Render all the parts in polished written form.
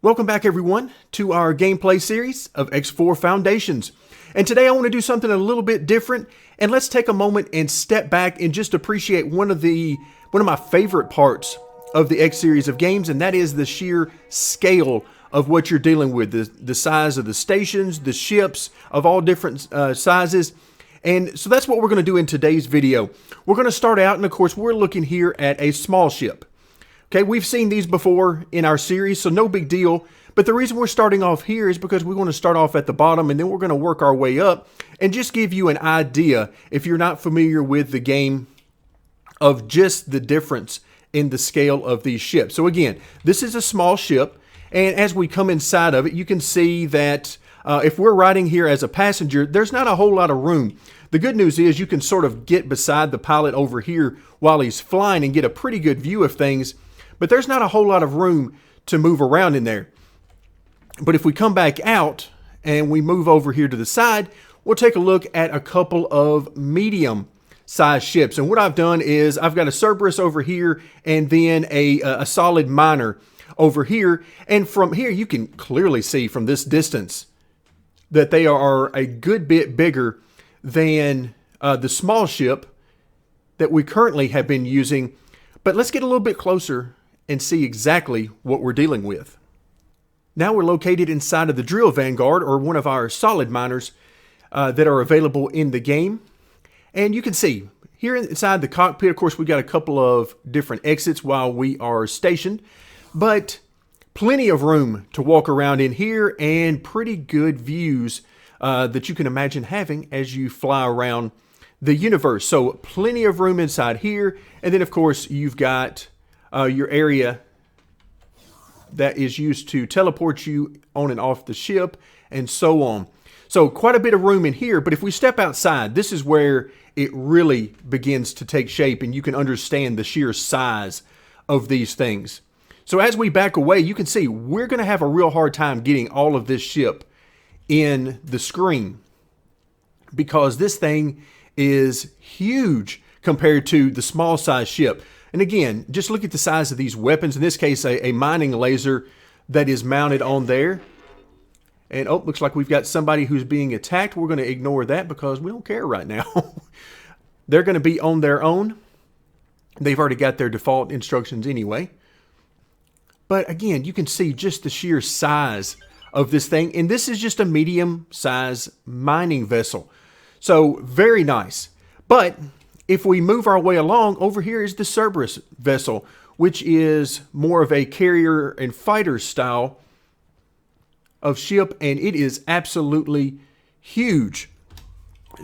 Welcome back everyone to our gameplay series of X4 Foundations. And today I want to do something a little bit different, and let's take a moment and step back and just appreciate one of my favorite parts of the X series of games, and that is the sheer scale of what you're dealing with, the size of the stations, the ships of all different sizes. And so that's what we're going to do in today's video. We're going to start out, and of course we're looking here at a small ship. Okay, we've seen these before in our series, so no big deal. But the reason we're starting off here is because we want to start off at the bottom and then we're going to work our way up and just give you an idea, if you're not familiar with the game, of just the difference in the scale of these ships. So again, this is a small ship, and as we come inside of it, you can see that if we're riding here as a passenger, there's not a whole lot of room. The good news is you can sort of get beside the pilot over here while he's flying and get a pretty good view of things. But there's not a whole lot of room to move around in there. But if we come back out and we move over here to the side, we'll take a look at a couple of medium-sized ships. And what I've done is I've got a Cerberus over here and then a solid miner over here. And from here, you can clearly see from this distance that they are a good bit bigger than the small ship that we currently have been using. But let's get a little bit closer and see exactly what we're dealing with. Now we're located inside of the drill vanguard, or one of our solid miners that are available in the game. And you can see here inside the cockpit, of course, we've got a couple of different exits while we are stationed, but plenty of room to walk around in here and pretty good views that you can imagine having as you fly around the universe. So plenty of room inside here. And then of course you've got your area that is used to teleport you on and off the ship and so on. So quite a bit of room in here, but if we step outside, this is where it really begins to take shape and you can understand the sheer size of these things. So as we back away, you can see we're going to have a real hard time getting all of this ship in the screen because this thing is huge compared to the small size ship. And again, just look at the size of these weapons. In this case, a mining laser that is mounted on there. And oh, looks like we've got somebody who's being attacked. We're going to ignore that because we don't care right now. They're going to be on their own. They've already got their default instructions anyway. But again, you can see just the sheer size of this thing. And this is just a medium-size mining vessel. So very nice. But if we move our way along, over here is the Cerberus vessel, which is more of a carrier and fighter style of ship, and it is absolutely huge.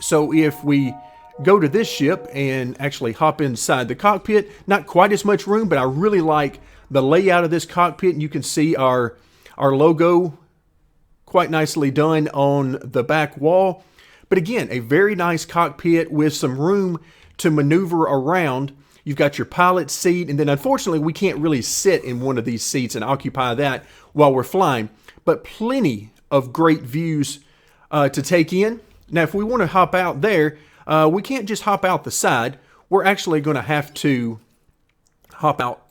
So if we go to this ship and actually hop inside the cockpit, not quite as much room, but I really like the layout of this cockpit, and you can see our logo quite nicely done on the back wall. But again, a very nice cockpit with some room to maneuver around. You've got your pilot seat, and then unfortunately we can't really sit in one of these seats and occupy that while we're flying, but plenty of great views to take in. Now if we want to hop out there, we can't just hop out the side. We're actually going to have to hop out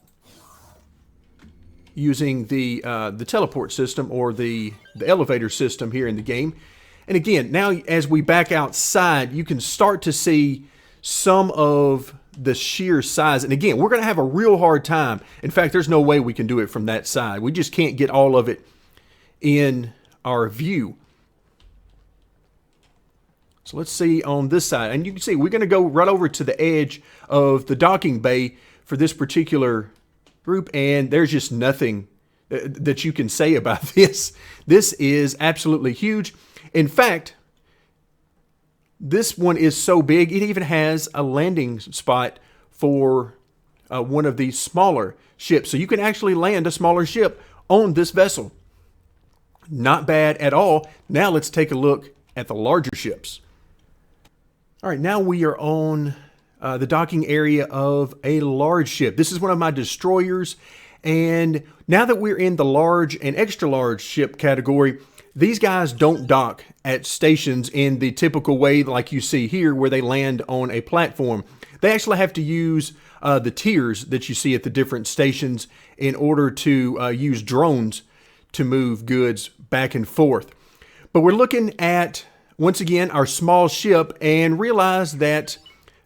using the teleport system, or the elevator system here in the game. And again, now as we back outside, you can start to see some of the sheer size. And again, we're going to have a real hard time. In fact, there's no way we can do it from that side. We just can't get all of it in our view. So let's see on this side. And you can see we're going to go right over to the edge of the docking bay for this particular group. And there's just nothing that you can say about this. This is absolutely huge. In fact, this one is so big, it even has a landing spot for one of these smaller ships. So you can actually land a smaller ship on this vessel. Not bad at all. Now let's take a look at the larger ships. All right, now we are on the docking area of a large ship. This is one of my destroyers. And now that we're in the large and extra large ship category, these guys don't dock at stations in the typical way like you see here, where they land on a platform. They actually have to use the tiers that you see at the different stations in order to use drones to move goods back and forth. But we're looking at, once again, our small ship and realize that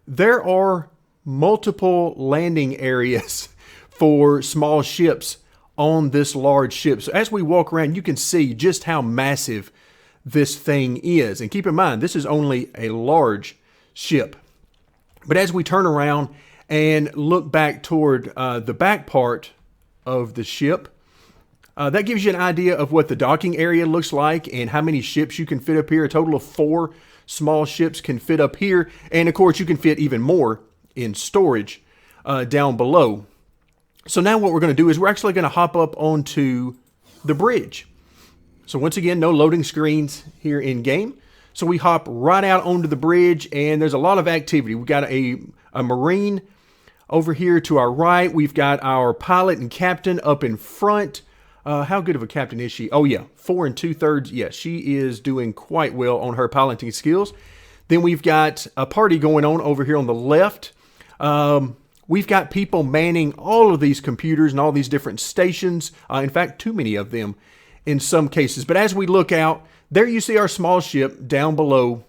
there are multiple landing areas for small ships on this large ship. So as we walk around, you can see just how massive this thing is. And keep in mind, this is only a large ship. But as we turn around and look back toward the back part of the ship, that gives you an idea of what the docking area looks like and how many ships you can fit up here. A total of 4 small ships can fit up here. And of course, you can fit even more in storage down below. So now what we're going to do is we're actually going to hop up onto the bridge. So once again, no loading screens here in game. So we hop right out onto the bridge and there's a lot of activity. We've got a Marine over here to our right. We've got our pilot and captain up in front. How good of a captain is she? Oh yeah, 4 2/3. Yeah, she is doing quite well on her piloting skills. Then we've got a party going on over here on the left. We've got people manning all of these computers and all these different stations. In fact, too many of them in some cases. But as we look out, there you see our small ship down below.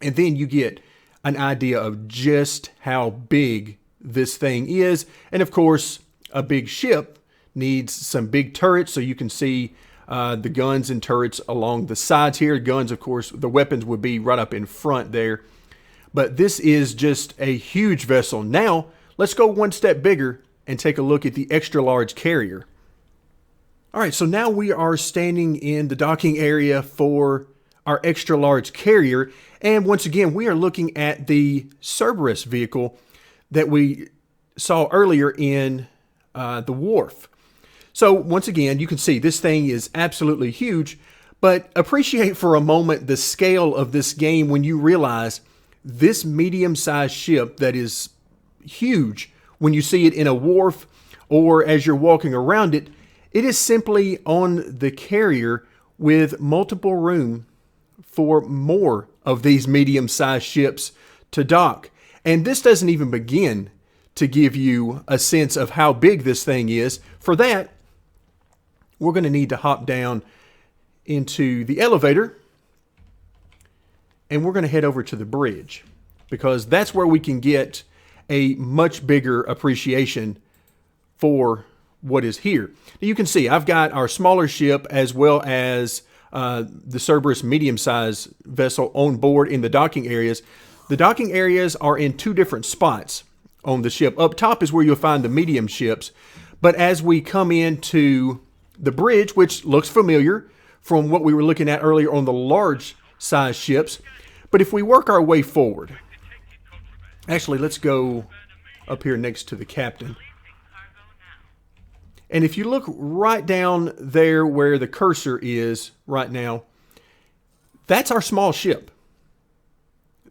And then you get an idea of just how big this thing is. And of course, a big ship needs some big turrets. So you can see the guns and turrets along the sides here. Guns, of course, the weapons would be right up in front there. But this is just a huge vessel. Now, let's go one step bigger and take a look at the extra large carrier. All right, so now we are standing in the docking area for our extra large carrier. And once again, we are looking at the Cerberus vehicle that we saw earlier in the wharf. So once again, you can see this thing is absolutely huge, but appreciate for a moment the scale of this game when you realize this medium-sized ship that is huge when you see it in a wharf or as you're walking around it, it is simply on the carrier with multiple room for more of these medium-sized ships to dock. And this doesn't even begin to give you a sense of how big this thing is. For that, we're going to need to hop down into the elevator and we're going to head over to the bridge because that's where we can get a much bigger appreciation for what is here. Now you can see I've got our smaller ship as well as the Cerberus medium-sized vessel on board in the docking areas. The docking areas are in 2 different spots on the ship. Up top is where you'll find the medium ships, but as we come into the bridge, which looks familiar from what we were looking at earlier on the large size ships, but if we work our way forward, actually let's go up here next to the captain. And if you look right down there where the cursor is right now, that's our small ship.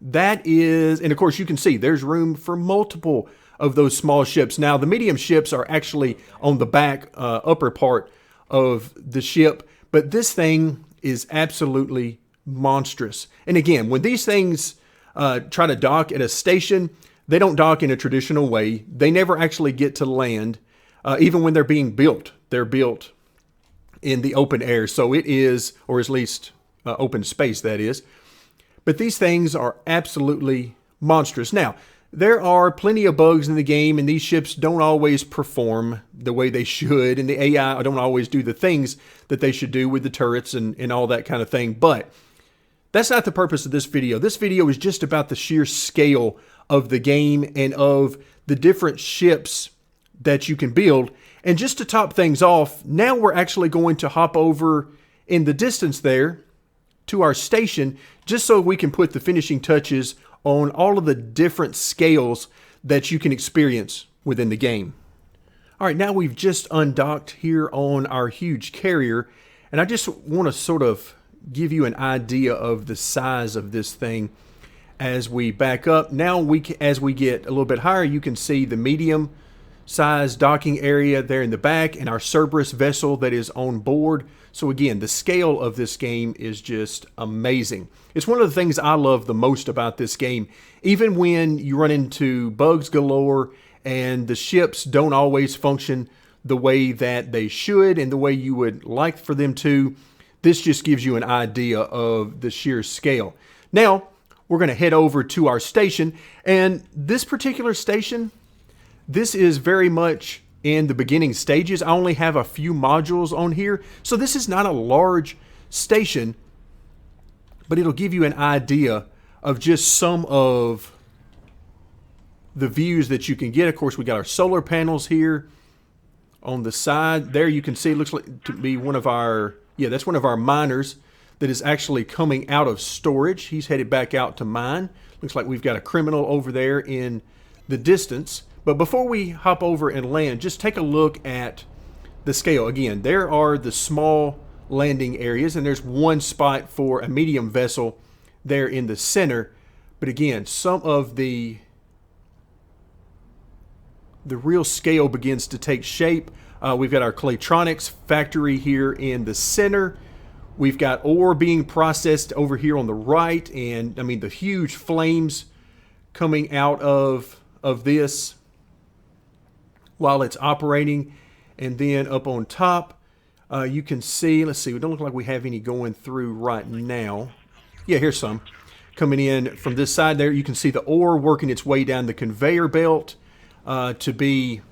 That is, and of course you can see there's room for multiple of those small ships. Now the medium ships are actually on the back upper part of the ship, but this thing is absolutely monstrous. And again, when these things try to dock at a station, they don't dock in a traditional way. They never actually get to land. Even when they're being built, they're built in the open air. So it is, or at least open space, that is. But these things are absolutely monstrous. Now, there are plenty of bugs in the game, and these ships don't always perform the way they should, and the AI don't always do the things that they should do with the turrets and all that kind of thing. But that's not the purpose of this video. This video is just about the sheer scale of the game and of the different ships that you can build. And just to top things off, now we're actually going to hop over in the distance there to our station just so we can put the finishing touches on all of the different scales that you can experience within the game. All right, now we've just undocked here on our huge carrier, and I just want to sort of give you an idea of the size of this thing as we back up. Now, as we get a little bit higher, you can see the medium size docking area there in the back and our Cerberus vessel that is on board. So again, the scale of this game is just amazing. It's one of the things I love the most about this game. Even when you run into bugs galore and the ships don't always function the way that they should and the way you would like for them to. This just gives you an idea of the sheer scale. Now, we're going to head over to our station, and this particular station, this is very much in the beginning stages. I only have a few modules on here, so this is not a large station, but it'll give you an idea of just some of the views that you can get. Of course, we got our solar panels here on the side. There you can see, it looks like to be one of our, yeah, that's one of our miners that is actually coming out of storage. He's headed back out to mine. Looks like we've got a criminal over there in the distance. But before we hop over and land, just take a look at the scale. Again, there are the small landing areas, and there's one spot for a medium vessel there in the center. But again, some of the real scale begins to take shape. We've got our Claytronics factory here in the center. We've got ore being processed over here on the right, and I mean the huge flames coming out of this while it's operating. And then up on top, you can see, let's see, we don't look like we have any going through right now. Yeah, here's some coming in from this side there. You can see the ore working its way down the conveyor belt to be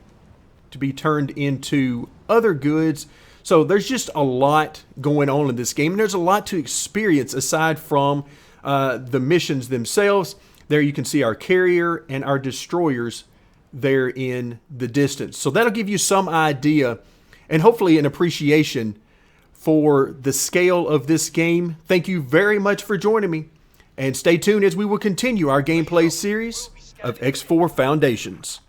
turned into other goods. So there's just a lot going on in this game, and there's a lot to experience aside from the missions themselves. There you can see our carrier and our destroyers there in the distance. So that'll give you some idea and hopefully an appreciation for the scale of this game. Thank you very much for joining me, and stay tuned as we will continue our gameplay series of X4 Foundations.